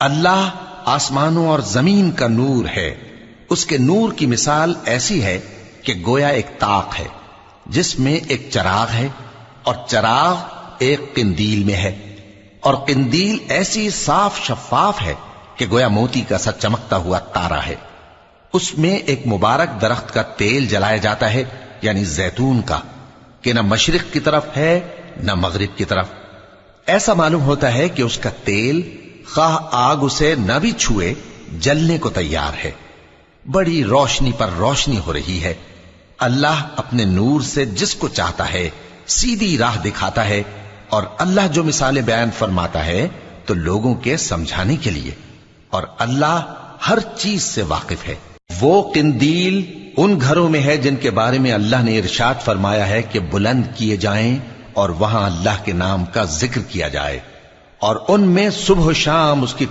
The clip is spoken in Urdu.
اللہ آسمانوں اور زمین کا نور ہے. اس کے نور کی مثال ایسی ہے کہ گویا ایک طاق ہے جس میں ایک چراغ ہے، اور چراغ ایک قندیل میں ہے، اور قندیل ایسی صاف شفاف ہے کہ گویا موتی کا سا چمکتا ہوا تارا ہے. اس میں ایک مبارک درخت کا تیل جلایا جاتا ہے، یعنی زیتون کا، کہ نہ مشرق کی طرف ہے نہ مغرب کی طرف. ایسا معلوم ہوتا ہے کہ اس کا تیل خواہ آگ اسے نہ بھی چھوئے جلنے کو تیار ہے. بڑی روشنی پر روشنی ہو رہی ہے. اللہ اپنے نور سے جس کو چاہتا ہے سیدھی راہ دکھاتا ہے، اور اللہ جو مثالیں بیان فرماتا ہے تو لوگوں کے سمجھانے کے لیے، اور اللہ ہر چیز سے واقف ہے. وہ قندیل ان گھروں میں ہے جن کے بارے میں اللہ نے ارشاد فرمایا ہے کہ بلند کیے جائیں اور وہاں اللہ کے نام کا ذکر کیا جائے، اور ان میں صبح و شام اس کی